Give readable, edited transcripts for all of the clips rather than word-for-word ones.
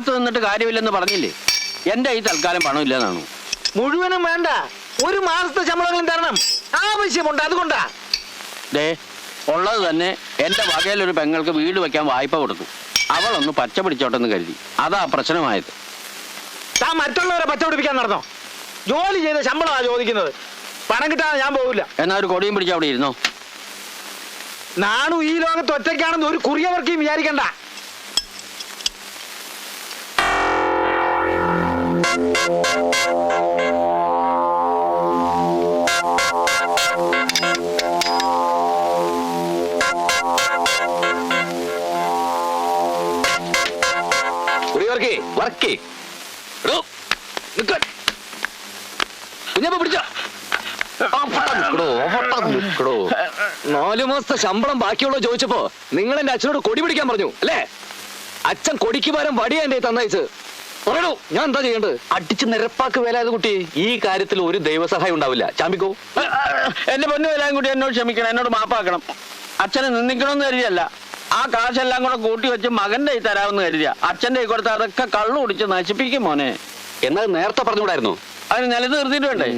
കാത്തു നിന്നിട്ട് കാര്യമില്ലെന്ന് പറഞ്ഞില്ലേ? എന്റെ ഈ തൽക്കാലം പണമില്ലെന്നാണു. മുഴുവനും വേണ്ട, ഒരു മാസത്തെ ശമ്പളങ്ങളും തരണം. ആവശ്യമുണ്ട്, അതുകൊണ്ടാ. ദേ, ഉള്ളത് തന്നെ എന്റെ വകയിലൊരു പെങ്ങൾക്ക് വീട് വെക്കാൻ വായ്പ കൊടുത്തു. അവളൊന്ന് പച്ച പിടിച്ചോട്ടെന്ന് കരുതി. അതാ പ്രശ്നമായത്. താൻ മറ്റുള്ളവരെ പച്ച പിടിപ്പിക്കാൻ നടന്നോ? ജോലി ചെയ്ത ശമ്പളമാണ് ചോദിക്കുന്നത്. പണം കിട്ടാതെ ഞാൻ പോകില്ല. എന്നാ ഒരു കൊടിയും പിടിച്ച് അവിടെ ഇരുന്നോ. നാണു ഈ ലോകത്ത് ഒറ്റയ്ക്കാണെന്ന് ഒരു കുറിയവർക്കും വിചാരിക്കണ്ട. നാലു മാസത്തെ ശമ്പളം ബാക്കിയുള്ളോ ചോദിച്ചപ്പോ നിങ്ങൾ എന്റെ അച്ഛനോട് കൊടി പിടിക്കാൻ പറഞ്ഞു അല്ലേ? അച്ഛൻ കൊടിക്ക് പകരം വടിയാ എന്റെ തന്നയച്ച്. പറയണോ ഞാൻ എന്താ ചെയ്യേണ്ടത്? അടിച്ച് നിരപ്പാക്ക് വേലായത് കുട്ടി. ഈ കാര്യത്തിൽ ഒരു ദൈവസഹായം ഉണ്ടാവില്ല. ചാമ്പിക്കോ. എന്റെ പൊന്നു വേലായും കുട്ടി എന്നോട് ക്ഷമിക്കണം, എന്നോട് മാപ്പാക്കണം. അച്ഛനെ നിന്ദിക്കണമെന്ന് കരുതിയല്ല, ആ കാശെല്ലാം കൂടെ കൂട്ടി വെച്ച് മകന്റെ കൈ തരാമെന്ന് കരുതിയ. അച്ഛന്റെ കൈ കൊടുത്ത് അതൊക്കെ കള്ളു കുടിച്ച് നശിപ്പിക്കും മോനെ. എന്നാൽ നേരത്തെ പറഞ്ഞുകൂടായിരുന്നു? അതിന് നിലത്ത് നിർത്തിയിട്ട് വേണ്ടേ?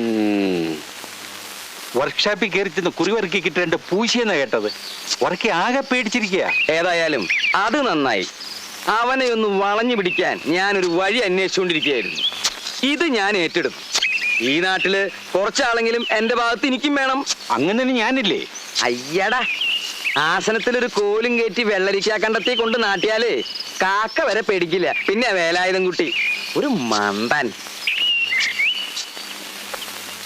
വർക്ക്ഷോപ്പിൽ കയറി ചെന്ന് കുറിവർക്കി കിട്ടേണ്ട പൂശിയെന്നാ കേട്ടത്. ഉറക്കി ആകെ പേടിച്ചിരിക്കുക. ഏതായാലും അത് നന്നായി. അവനെ ഒന്ന് വളഞ്ഞു പിടിക്കാൻ ഞാനൊരു വഴി അന്വേഷിച്ചുകൊണ്ടിരിക്കുകയായിരുന്നു. ഇത് ഞാൻ ഏറ്റെടുത്തു. ഈ നാട്ടില് കുറച്ചാളെങ്കിലും എന്റെ ഭാഗത്ത് എനിക്കും വേണം. അങ്ങനെ ഞാനില്ലേ? അയ്യടാ, ആസനത്തിലൊരു കോലും കയറ്റി വെള്ളരിക്കാ കണ്ടത്തി കൊണ്ട് നാട്ടിയാലേ കാക്ക വരെ പേടിക്കില്ല. പിന്നെ വേലായുധം കുട്ടി ഒരു മന്ദൻ.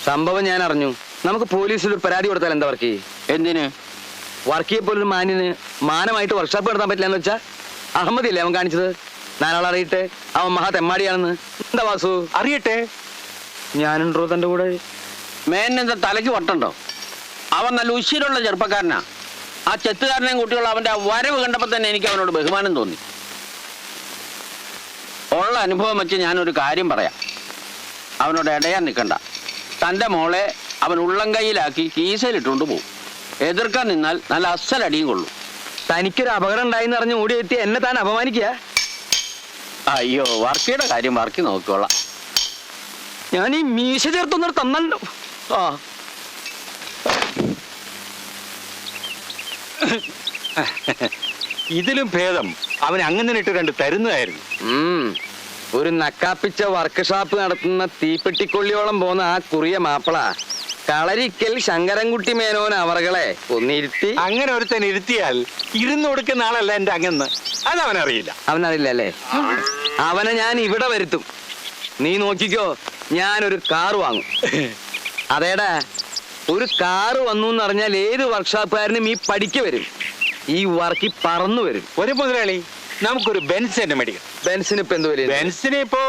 സംഭവം ഞാൻ അറിഞ്ഞു. നമുക്ക് പോലീസിൽ ഒരു പരാതി കൊടുത്താൽ എന്താ വർക്ക്? എന്തിന്? വർക്കിയെ പോലൊരു മാന്യന് മാനമായിട്ട് വർക്ക്ഷോപ്പ് നടത്താൻ പറ്റില്ല എന്ന് വെച്ചാ അഹമ്മദില്ലേ അവൻ കാണിച്ചത്? നാലാൾ അറിയട്ടെ അവൻ മഹാ തെമ്മാടിയാണെന്ന്. എന്താ വാസു? അറിയട്ടെ. ഞാനുണ്ടോ തന്റെ കൂടെ? മേനെന്താ തലയ്ക്ക് വട്ടുണ്ടോ? അവൻ നല്ല ഉശിരുള്ള ചെറുപ്പക്കാരനാ. ആ ചെത്തുകാരനെയും കുട്ടിയുള്ള അവന്റെ ആ വരവ് കണ്ടപ്പോ തന്നെ എനിക്ക് അവനോട് ബഹുമാനം തോന്നി. ഉള്ള അനുഭവം വെച്ച് ഞാനൊരു കാര്യം പറയാം. അവനോട് ഇടയാൻ നിൽക്കണ്ട. തൻ്റെ മോളെ അവൻ ഉള്ളം കൈയിലാക്കി കീസയിലിട്ടുകൊണ്ട് പോകും. എതിർക്കാൻ നിന്നാൽ നല്ല അസലടിയും കൊള്ളും. തനിക്കൊരു അപകടം ഉണ്ടായിന്ന് അറിഞ്ഞ് ഓടിയെത്തി എന്നെ താൻ അപമാനിക്കുക? അയ്യോ, വർക്കിയുടെ കാര്യം വർക്കി നോക്കിക്കോളാം. ഞാൻ ഈ മീശ ചേർത്തൊന്നും തന്നല്ലോ. ആ ഇതിലും ഭേദം അവൻ അങ്ങനെ ഇട്ട് കണ്ട് തരുന്നതായിരുന്നു. ഒരു നക്കാപ്പിച്ച വർക്ക്ഷോപ്പ് നടത്തുന്ന തീപ്പെട്ടിക്കൊള്ളിയോളം പോന്ന ആ കുറിയ മാപ്പിള കളരിക്കൽ ശങ്കരൻകുട്ടി മേനോൻ അവറുകളെ ഒന്നിരുത്തി. അങ്ങനെ ഒരുത്തൻ ഇരുത്തിയാൽ ഇരുന്ന് കൊടുക്കുന്ന ആളല്ല എന്റെ അങ്ങന്ന്. അതവനറിയില്ല. അവനറിയില്ല അല്ലേ? അവനെ ഞാൻ ഇവിടെ വരുത്തും. നീ നോക്കിക്കോ, ഞാനൊരു കാറ് വാങ്ങും. അതേടാ, ഒരു കാറ് വന്നു എന്നറിഞ്ഞാൽ ഏത് വർക്ക്ഷോപ്പുകാരനും ഈ പഠിക്ക് വരും. ഈ വർക്കി പറന്നു വരും. ഒരു മുതലാളി, നമുക്കൊരു ബെൻസ് തന്നെ മേടിക്കണം. ബെൻസിന് ഇപ്പൊ എന്ത് വരും? ബെൻസിന് ഇപ്പൊ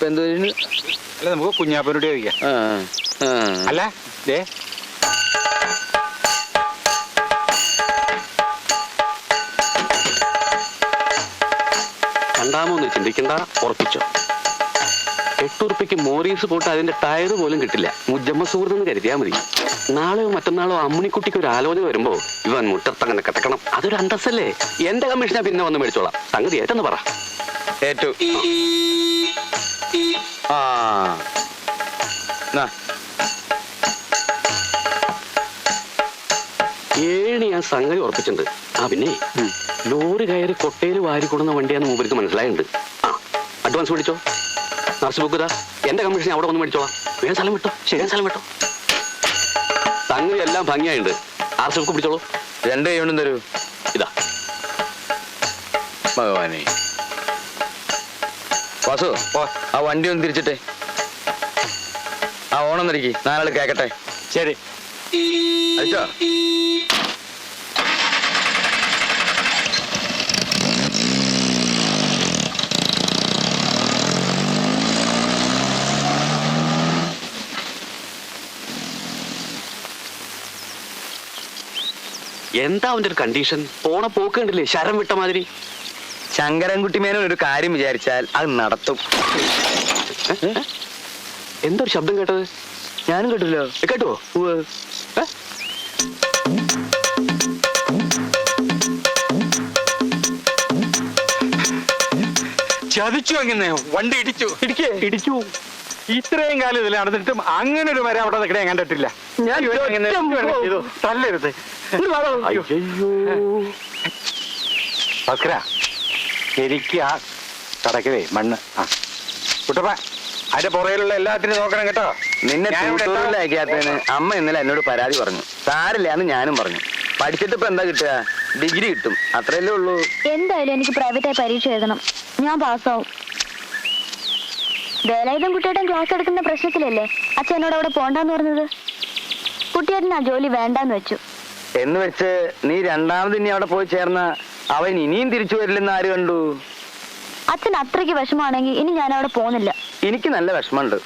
എന്ത് വരും? അല്ല, നമുക്ക് കുഞ്ഞാപ്പനോട് ചോദിക്കാം. അല്ല ദേ, കണ്ടാമോന്ന് ചിന്തിക്കണ്ട, ഉറപ്പിച്ചോ. 8 ഉറുപ്പിക്ക് മോറീസ് പോട്ട് അതിന്റെ ടയർ പോലും കിട്ടില്ല. മുജമ്മ സുഹൃത്തെന്ന് കരുതിയാ മതി. നാളെയോ മറ്റന്നാളോ അമ്മിണിക്കുട്ടിക്ക് ഒരു ആലോചന വരുമ്പോ ഇവൻ മുറ്റത്തങ്ങനെ കിടക്കണം. അതൊരു അന്തസ്സല്ലേ? എന്റെ കമ്മീഷനാ പിന്നെ വന്ന് മേടിച്ചോളാം. സംഗതി ഏറ്റെന്ന് പറ. ഏറ്റു. ഏഴ് ഞാൻ സംഗതി ഉറപ്പിച്ചിട്ടുണ്ട്. പിന്നെ ലോറി കയറി കൊട്ടയിൽ വാരി കൊടുന്ന വണ്ടിയാന്ന് മൂപ്പർക്ക് മനസ്സിലായിട്ടുണ്ട്. അഡ്വാൻസ് മേടിച്ചോ. നർസ് ബുക്ക് ഇതാ. എന്റെ കമ്മീഷൻ അവിടെ വന്ന് മേടിച്ചോളാം. വേഗം സ്ഥലം വിട്ടോ. ശരിയാൻ സ്ഥലം വിട്ടോ. സംഗതി എല്ലാം ഭംഗിയായിട്ടുണ്ട്. ആർസ് ബുക്ക് പിടിച്ചോളൂ. 2 കൈ കൊണ്ടും തരൂ. ഇതാ. ഭഗവാനെ. വാസു, ആ വണ്ടി ഒന്ന് തിരിച്ചിട്ടെ. ആ ഓണം തിരിക്കി 4 ആൾ കേക്കട്ടെ. ശരി. അയച്ചോ. എന്താ അവന്റെ ഒരു കണ്ടീഷൻ? പോണ പോക്ക് കണ്ടില്ലേ, ശരം വിട്ട മാതിരി. ശങ്കരൻകുട്ടി മേനോൻ ഒരു കാര്യം വിചാരിച്ചാൽ അത് നടത്തും. എന്തൊരു ശബ്ദം കേട്ടത്? ഞാനും കേട്ടില്ലോ. കേട്ടോ? ചതിച്ചു അങ്ങനെ വണ്ടി ഇടിച്ചു. ഇടിച്ചു. ഇത്രയും കാലം ഇതിൽ നടന്നിട്ടും അങ്ങനെ ഒരു മരം അവിടെ നിൽക്കണേ കണ്ടിട്ടില്ല. ഞാൻ തല്ലരുത്. അയ്യോ. ഭാസ്കര, എനിക്ക് ആ കടക്കവേ മണ്ണ്. ആ കുട്ടപ്പ, അതിന്റെ പുറയിലുള്ള എല്ലാത്തിനും നോക്കണം കേട്ടോ. നിന്നെ ട്യൂട്ടോറിയലാക്കിയാത്തതിന് അമ്മ ഇന്നലെ എന്നോട് പരാതി പറഞ്ഞു. സാരില്ലാന്ന് ഞാനും പറഞ്ഞു. പഠിച്ചിട്ട് ഇപ്പൊ എന്താ കിട്ടുക? ഡിഗ്രി കിട്ടും, അത്രയല്ലേ ഉള്ളൂ. എന്തായാലും എനിക്ക് പ്രൈവറ്റായി പരീക്ഷ എഴുതണം. ഞാൻ പാസ്സാവും. വേലായുധം കുട്ടിയേട്ടൻ ക്ലാസ് എടുക്കുന്ന പ്രശ്നത്തിലല്ലേ അച്ഛൻ എന്നോട് അവിടെ പോണ്ടെന്ന് പറഞ്ഞത്. കുട്ടിയേട്ടൻ ആ ജോലി വേണ്ടാന്ന് വെച്ചു. എന്ന് വെച്ച് നീ രണ്ടാമത് ഇനി അവിടെ പോയി ചേർന്ന അവൻ ഇനിയും തിരിച്ചു വരില്ലെന്ന് ആര് കണ്ടു? അച്ഛൻ അത്രയ്ക്ക് വിഷമാണെങ്കിൽ ഇനി ഞാൻ അവിടെ പോകുന്നില്ല. എനിക്ക് നല്ല വിഷമമുണ്ട്.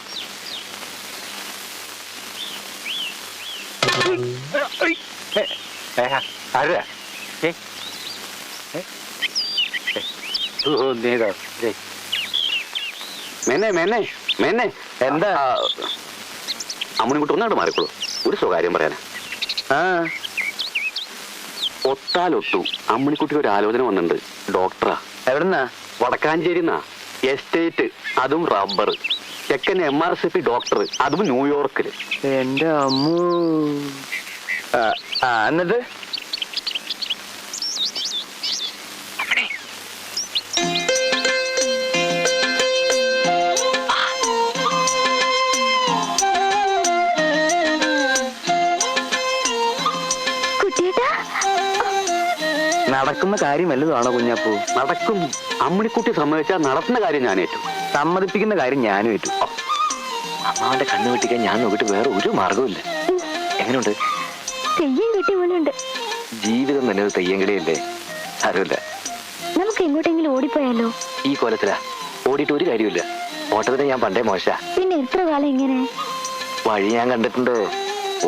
ആരാ? മേനെ മേനെ മേനെ എന്താ? അമ്മണിക്കുട്ടി ഒന്നാണ്ട് മാറിക്കോളൂ. ഒരു സ്വകാര്യം പറയാനാ. ആ, ഒത്താലൊട്ടു അമ്മണിക്കുട്ടി ഒരു ആലോചന വന്നിട്ടുണ്ട്. ഡോക്ടറാ. എവിടുന്നാ? വടക്കാഞ്ചേരിന്നാ. എസ്റ്റേറ്റ്, അതും റബ്ബർ. ചെക്കൻ MRCP ഡോക്ടർ, അതും ന്യൂയോർക്കില്. എന്റെ അമ്മൂ. എന്നിട്ട് നടക്കുന്ന കാര്യം വല്ലതുമാണോ കുഞ്ഞാപ്പൂ? നടക്കും. അമ്മണിക്കുട്ടി സമ്മതിച്ചാൽ നടത്തുന്ന കാര്യം ഞാൻ ഏറ്റു. സമ്മതിപ്പിക്കുന്ന കാര്യം ഞാനും ഏറ്റു. അമ്മാവന്റെ കണ്ണു വെട്ടിക്കാൻ ഞാൻ നോക്കിയിട്ട് വേറെ ഒരു മാർഗമില്ല. എങ്ങനെയുണ്ട്? തെയ്യം കിട്ടിയ പോലെയുണ്ട്. ജീവിതം തന്നെ ഒരു തെയ്യങ്കളിയല്ലേ? അറിയില്ല. നമുക്ക് എങ്ങോട്ടെങ്കിലും ഓടിപ്പോയാലോ? ഈ കോലത്തിലാ. ഓടിയിട്ട് ഒരു കാര്യമില്ല. ഓട്ടത്തിന് ഞാൻ പണ്ടേ മോശ. പിന്നെ എത്ര കാലം ഇങ്ങനെ? വഴി ഞാൻ കണ്ടിട്ടുണ്ട്.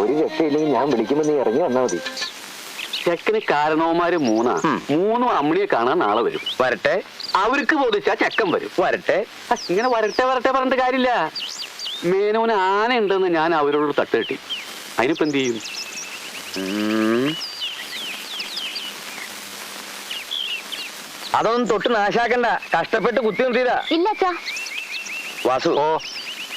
ഒരു രക്ഷയില്ലെങ്കിൽ ഞാൻ വിളിക്കുമ്പോൾ നീ ഇറങ്ങി വന്നാൽ മതി. ചെക്കന് കാരണവന്മാര് മൂന്നും അമ്മിണിയെ കാണാൻ നാളെ വരും. വരട്ടെ. അവർക്ക് ബോധിച്ചാ ചെക്കൻ വരും. വരട്ടെ. ഇങ്ങനെ വരട്ടെ വരട്ടെ പറഞ്ഞിട്ട് കാര്യമില്ല. മേനോന് ആന ഉണ്ടെന്ന് ഞാൻ അവരോട് തട്ട് കെട്ടി. അതിനിപ്പോ എന്ത് ചെയ്യും? അതൊന്നും തൊട്ട് നാശാക്കണ്ട. കഷ്ടപ്പെട്ട് കുത്തി നിർത്തിയതാ. ഇല്ല അച്ഛാ. വാസു,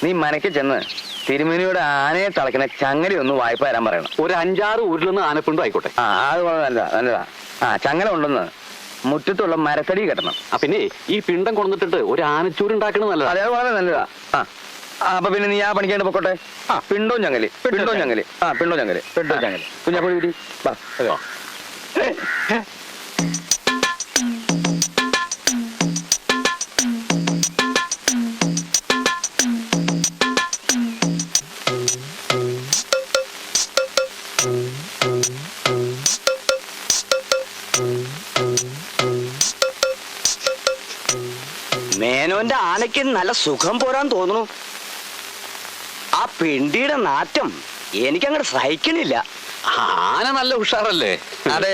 നീ മനയ്ക്ക് ചെന്ന് തിരുമേനിയുടെ ആനയെ തളയ്ക്കുന്ന ചങ്ങല ഒന്ന് വായ്പ തരാൻ പറയണം. ഒരു 5-6 ഊരിലൊന്ന് ആനപ്പിണ്ടും ആയിക്കോട്ടെ. ആ, അത് നല്ലതാ നല്ലതാ. ആ, ചങ്ങല ഉണ്ടെന്ന് മുറ്റത്തുള്ള മരത്തടി കെട്ടണം. പിന്നെ ഈ പിണ്ടം കൊണ്ടിട്ട് ഒരു ആനച്ചൂര് ഉണ്ടാക്കണത് നല്ലതാ. അതേ വളരെ നല്ലതാ. ആ, അപ്പൊ പിന്നെ നീ ആ പണിക്കാണ്ട് പൊക്കോട്ടെ. ആ, പിണ്ടോ ചങ്ങല്. പിണ്ടോ ചങ്ങല്. ആ, പിണ്ടോ ചങ്ങല്. കുഞ്ഞാപ്പുഴ വീട്ടി വാ. മേനോന്റെ ആനയ്ക്ക് നല്ല സുഖം പോരാൻ തോന്നുന്നു. ആ പിണ്ടിയുടെ നാറ്റം എനിക്കങ്ങോട്ട് സഹിക്കണില്ല. ആന നല്ല ഉഷാറല്ലേ? അതെ,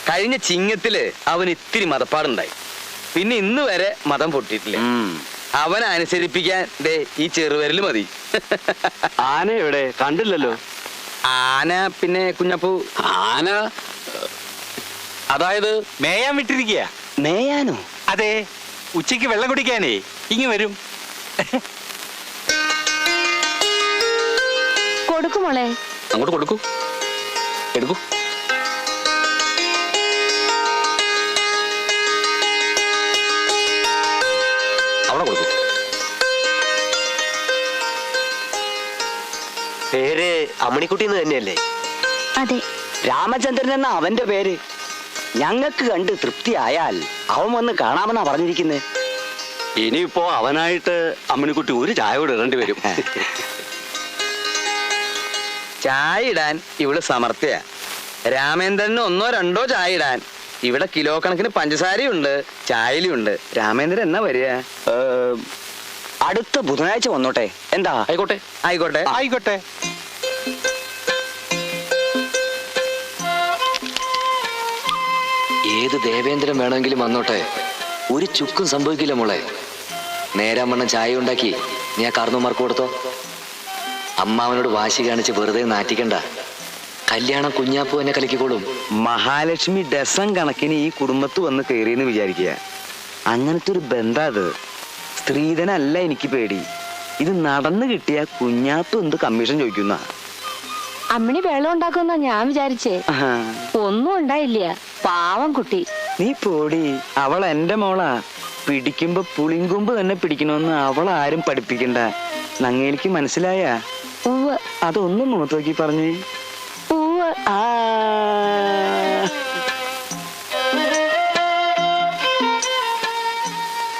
കഴിഞ്ഞ ചിങ്ങത്തില് അവൻ ഇത്തിരി മതപ്പാടുണ്ടായി. പിന്നെ ഇന്ന് വരെ മതം പൊട്ടിയിട്ടില്ല. അവനെ അനുസരിപ്പിക്കാൻ ദേ ഈ ചെറുവിരല് മതി. ആന എവിടെ? കണ്ടില്ലല്ലോ. ആന പിന്നെ കുഞ്ഞപ്പൂ. ആന അതായത് മേയാൻ വിട്ടിരിക്കുക. മേയാനോ? അതെ, ഉച്ചയ്ക്ക് വെള്ളം കുടിക്കാനേ ഇങ്ങ് വരും. കൊടുക്കുമോളെ. അങ്ങോട്ട് കൊടുക്കൂ. എടുക്കൂ. അവിടെ കൊടുക്കൂ. പേര് അമ്മണിക്കുട്ടി എന്ന് തന്നെയല്ലേ? അതെ. രാമചന്ദ്രൻ എന്ന അവന്റെ പേര്. ഞങ്ങൾക്ക് കണ്ട് തൃപ്തിയായാൽ അവൻ വന്ന് കാണാമെന്നാ പറഞ്ഞിരിക്കുന്നത്. ഇനിയിപ്പോ അവനായിട്ട് അമ്മണിക്കുട്ടി ഒരു ചായ കൂടെ ഇടേണ്ടി വരും. ചായ ഇടാൻ ഇവിടെ സമർത്ഥ്യ. രാമേന്ദ്രന് 1-2 ചായ ഇടാൻ. ഇവിടെ കിലോ കണക്കിന് പഞ്ചസാരയുണ്ട്, ചായയിലുണ്ട്. രാമേന്ദ്രൻ എന്നാ വരിക? അടുത്ത ബുധനാഴ്ച വന്നോട്ടെ. എന്താ? ആയിക്കോട്ടെ ആയിക്കോട്ടെ ആയിക്കോട്ടെ. ഏത് ദേവേന്ദ്രൻ വേണമെങ്കിലും വന്നോട്ടെ, ഒരു ചുക്കും സംഭവിക്കില്ല മോളെ. നേരാമണ്ണം ചായ ഉണ്ടാക്കി നീ ആ കാർന്നോമാർക്ക് കൊടുത്തോ. അമ്മാവനോട് വാശി കാണിച്ച് വെറുതെ നാറ്റിക്കണ്ട. കല്യാണം കുഞ്ഞാപ്പൂ എന്നെ കലക്കിക്കോളും. മഹാലക്ഷ്മി ഡസൻ കണക്കിന് ഈ കുടുംബത്ത് വന്ന് കയറിയെന്ന് വിചാരിക്കുക. അങ്ങനത്തെ ഒരു ബന്ധം അത്. സ്ത്രീധനല്ല എനിക്ക് പേടി. ഇത് നടന്നു കിട്ടിയ കുഞ്ഞാപ്പ് എന്ത് കമ്മീഷൻ ചോദിക്കുന്ന. അമ്മിണി വെള്ളം ഉണ്ടാക്കുന്ന ഞാൻ വിചാരിച്ചേ. ഒന്നും ഉണ്ടായില്ല, പാവം കുട്ടി. നീ പോടി, അവൾ എന്റെ മോളാ. പിടിക്കുമ്പോ പുളിങ്കൊമ്പ് തന്നെ പിടിക്കണമെന്ന് അവൾ ആരും പഠിപ്പിക്കണ്ട. നങ്ങേലിക്ക് മനസ്സിലായ? ഉവ്വ് അതൊന്നും മുഖത്ത് നോക്കി പറഞ്ഞേ. ഉവ്വ്. ആ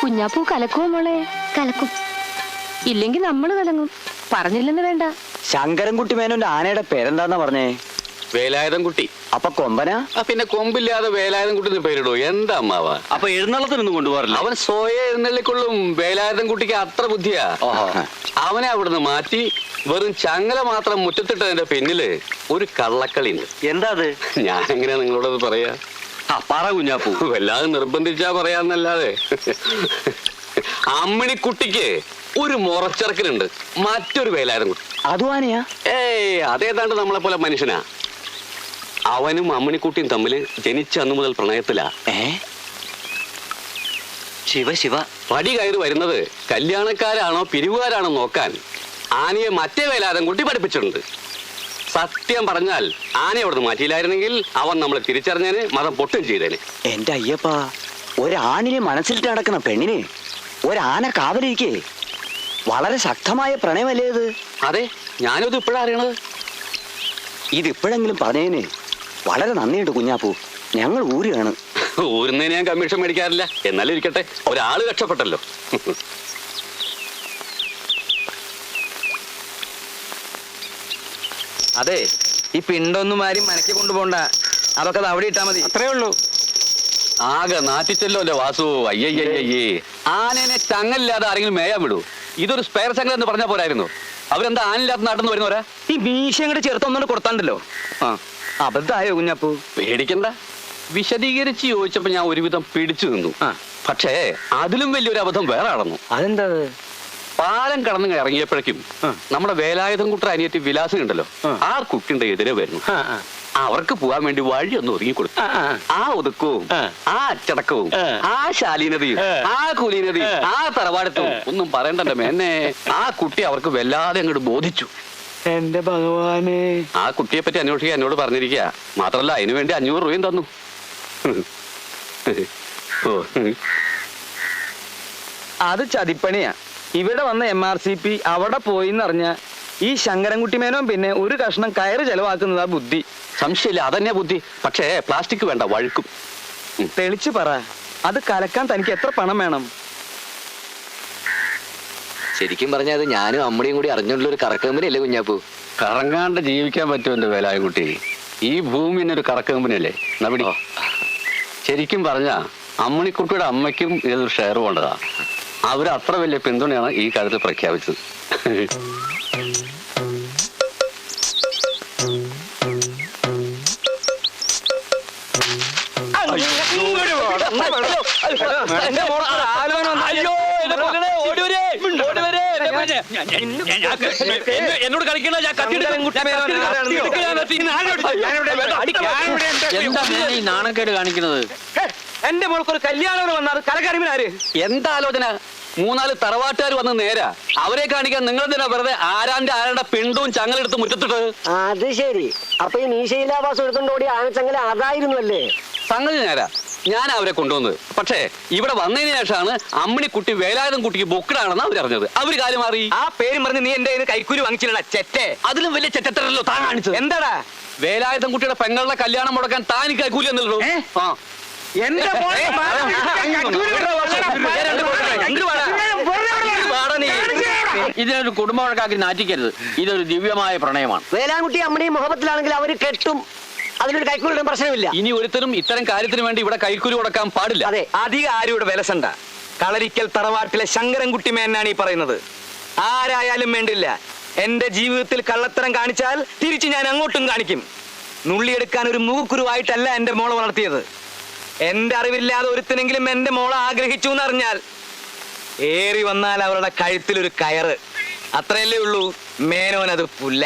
കുഞ്ഞാപ്പൂ കലക്കുവോ മോളെ? കലക്കും. ഇല്ലെങ്കിൽ നമ്മള് കലങ്ങും. പറഞ്ഞില്ലെന്ന് വേണ്ട. ശങ്കരൻകുട്ടി മേനോന്റെ ആനയുടെ പേരെന്താന്നാ പറഞ്ഞേ? വേലായുധം കുട്ടി. അപ്പൊ കൊമ്പനാ? പിന്നെ കൊമ്പില്ലാതെ വേലായുധം കുട്ടി പേരിടോ? എന്താ അമ്മാവ? അപ്പൊ എഴുന്നള്ളത്തിനൊന്നും കൊണ്ടുപോകാറില്ല? അവൻ സ്വയം എഴുന്നള്ളിക്കൊള്ളും. വേലായുധം കുട്ടിക്ക് അത്ര ബുദ്ധിയാ. അവനെ അവിടുന്ന് മാറ്റി വെറും ചങ്ങല മാത്രം മുറ്റത്തിട്ടതിന്റെ പിന്നില് ഒരു കള്ളക്കളി ഉണ്ട്. എന്താ അത്? ഞാൻ എങ്ങനെയാ നിങ്ങളോടത് പറയാ? പറ കുഞ്ഞാപ്പൂ. വല്ലാതെ നിർബന്ധിച്ചാ പറയാന്നല്ലാതെ. അമ്മിണിക്കുട്ടിക്ക് ഒരു മുറച്ചിറക്കലുണ്ട്, മറ്റൊരു വേലായുധം കുട്ടി. അതും ആനയാ? അതേതാണ്ട് നമ്മളെ പോലെ മനുഷ്യനാ. അവനും അമ്മിണിക്കുട്ടിയും തമ്മില് ജനിച്ച അന്നു മുതൽ പ്രണയത്തിലാ. ശിവ ശിവ. പടി കയറി വരുന്നത് കല്യാണക്കാരാണോ പിരിവുകാരാണോ നോക്കാൻ ആനയെ മറ്റേ വേലായുധം കുട്ടി പഠിപ്പിച്ചിട്ടുണ്ട്. സത്യം പറഞ്ഞാൽ ആനയെ അവിടുന്ന് മാറ്റിയില്ലായിരുന്നെങ്കിൽ അവൻ നമ്മളെ തിരിച്ചറിഞ്ഞേന്, മതം പൊട്ടും ചെയ്തേന്. എന്റെ അയ്യപ്പ, ഒരാണിനെ മനസ്സിലിട്ട് നടക്കുന്ന പെണ്ണിന് ഒരാന കാവലിരിക്കേ. വളരെ ശക്തമായ പ്രണയമല്ലേ ഇത്? അതെ, ഞാനും ഇത് ഇപ്പോഴാ അറിയണത്. ഇതിപ്പോഴെങ്കിലും പറഞ്ഞതിന് വളരെ നന്ദിയുണ്ട് കുഞ്ഞാപ്പൂ. ഞങ്ങൾ ഊരുകയാണ്. ഊരുന്നതിന് ഞാൻ കമ്മീഷൻ മേടിക്കാറില്ല. എന്നാലും ഇരിക്കട്ടെ, ഒരാള് രക്ഷപ്പെട്ടല്ലോ. അതെ, ഈ പിണ്ടൊന്നും ആരും മനക്കി കൊണ്ടുപോണ്ട. അതൊക്കെ അത് അവിടെ ഇട്ടാ മതി. അത്രേ ഉള്ളൂ. ആകെ നാറ്റിച്ചല്ലോ അല്ലേ വാസു? അയ്യയ്യയ്യേ, ആനേനെ ചങ്ങലില്ലാതെ ആരെങ്കിലും മേയാൻ വിടൂ? ഇതൊരു സ്പെയർ ചങ്ങൽ എന്ന് പറഞ്ഞാൽ പോരായിരുന്നു? അവരെന്താ ആനില്ലാത്ത നാട്ടിൽ നിന്ന് വരുന്നവരാ? ഈ മീശ അങ്ങോട്ട് ചേർത്തൊന്നുകൊണ്ട് കൊടുത്താണ്ടല്ലോ. അബദ്ധായോ കുഞ്ഞാപ്പൂ? പേടിക്കണ്ട. വിശദീകരിച്ച് ചോദിച്ചപ്പോ ഞാൻ ഒരുവിധം പിടിച്ചു നിന്നു. പക്ഷേ അതിലും വലിയൊരു അബദ്ധം വേറെ നടന്നു. അതെന്താ? പാലം കടന്ന് ഇറങ്ങിയപ്പോഴേക്കും നമ്മുടെ വേലായുധം കുട്ടി അനിയത്തി വിലാസം ഉണ്ടല്ലോ, ആ കുട്ടിന്റെ എതിരെ വരുന്നു. അവർക്ക് പോകാൻ വേണ്ടി വഴിയൊന്നും ഒരുങ്ങിക്കൊടുത്തു. ആ ഒതുക്കവും ആ അച്ചടക്കവും ആ ശാലീനതയും ആ കുലീനതയും ആ തറവാടത്തും ഒന്നും പറയണ്ടല്ലോ മേന്നെ. ആ കുട്ടി അവർക്ക് വല്ലാതെ അങ്ങോട്ട് ബോധിച്ചു. എന്റെ ഭഗവാനെ. ആ കുട്ടിയെ പറ്റി അന്വേഷിക്കാൻ എന്നോട് പറഞ്ഞിരിക്കുക. മാത്രല്ല അതിനു വേണ്ടി 500 രൂപയും തന്നു. അത് ചതിപ്പണിയാ. ഇവിടെ വന്ന MRCP അവിടെ പോയിന്നറിഞ്ഞ ഈ ശങ്കരൻകുട്ടി മേനോൻ പിന്നെ ഒരു കഷ്ണം കയറ് ചെലവാക്കുന്നതാ ബുദ്ധി. സംശയമില്ല, അതന്നെ ബുദ്ധി. പക്ഷേ പ്ലാസ്റ്റിക് വേണ്ട, വഴുക്കും. തെളിച്ചു പറ, അത് കലക്കാൻ തനിക്ക് എത്ര പണം വേണം? ശരിക്കും പറഞ്ഞാൽ അത് ഞാനും അമ്മടിയും കൂടി അറിഞ്ഞുള്ള ഒരു കറക്കമ്പനിയല്ലേ കുഞ്ഞാപ്പൂ? കറങ്ങാണ്ട് ജീവിക്കാൻ പറ്റും എന്റെ വേലായൻകുട്ടി. ഈ ഭൂമി ഒരു കറക്കമ്പനിയല്ലേ? നബിടി, ശരിക്കും പറഞ്ഞ അമ്മണിക്കുട്ടിയുടെ അമ്മയ്ക്കും ഇതൊരു ഷെയർ വേണ്ടതാ. അവർ അത്ര വലിയ പിന്തുണയാണ് ഈ കാര്യത്തിൽ പ്രഖ്യാപിച്ചത്. എന്നോട് കളിക്കണ എന്താ ഈ നാണക്കേട് കാണിക്കുന്നത്? എന്റെ മോൾക്കൊരു കല്യാണം വന്നാൽ കലകരിമിനാര്? എന്താ ആലോചന? 3-4 തറവാട്ടുകാർ വന്ന് നേരാ. അവരെ കാണിക്കാൻ നിങ്ങൾ എന്തിനാ വെറുതെ ആരാന്റെ പിണ്ടവും ചങ്ങലെടുത്ത് മുറ്റത്തിട്ട്? അത് ശരി. അപ്പൊ ഈ നീശയിലാവാസം എടുത്തോണ്ടോടി ആനച്ചങ്ങല അതായിരുന്നു അല്ലേ? സംഗതി നേരാ, ഞാൻ അവരെ കൊണ്ടുവന്നത്. പക്ഷേ ഇവിടെ വന്നതിന് ശേഷമാണ് അമ്മിണിക്കുട്ടി വേലായുധം കുട്ടിക്ക് ബൊക്കിടാണെന്ന് അവരറിഞ്ഞത്. അവര് കാര്യം മാറി. ആ പേരും പറഞ്ഞ് നീ എന്റെ കൈക്കൂലി വാങ്ങിച്ചില്ല ചെറ്റേ. അതിലും വലിയ ചെറ്റത്തരല്ലോ താൻ കാണിച്ചത്. എന്താടാ? വേലായുധം കുട്ടിയുടെ പെങ്ങളുടെ കല്യാണം മുടക്കാൻ താൻ കൈക്കൂലി എന്നല്ലോ. എന്റെ ഇതിനൊരു കുടുംബ വഴക്കാക്കി നാറ്റിക്കരുത്. ഇതൊരു ദിവ്യമായ പ്രണയമാണ്. വേലാൻകുട്ടി അമ്മണിയും മുഹബത്തിലാണെങ്കിൽ അവര് കെട്ടും. അതിനൊരു കൈക്കൂലിയുടെ പ്രശ്നമില്ല. ഇനി ഒരുത്തരും ഇത്തരം കാര്യത്തിന് വേണ്ടി ഇവിടെ കൈക്കൂലി കൊടുക്കാൻ പാടില്ല. അതെ, അധികം ആരും ഇവിടെ വിലസണ്ട. കളരിക്കൽ തറവാട്ടിലെ ശങ്കരൻകുട്ടി മേനാണ് ഈ പറയുന്നത്. ആരായാലും വേണ്ടില്ല, എന്റെ ജീവിതത്തിൽ കള്ളത്തരം കാണിച്ചാൽ തിരിച്ചു ഞാൻ അങ്ങോട്ടും കാണിക്കും. നുള്ളിയെടുക്കാൻ ഒരു മൂക്കുരുവായിട്ടല്ല എന്റെ മോളെ വളർത്തിയത്. എന്റെ അറിവില്ലാതെ ഒരുത്തിനെങ്കിലും എന്റെ മോളെ ആഗ്രഹിച്ചു എന്നറിഞ്ഞാൽ ഏറി വന്നാൽ അവരുടെ കഴുത്തിലൊരു കയറ്. അത്രയല്ലേ ഉള്ളൂ. മേനോനത് പുല്ല.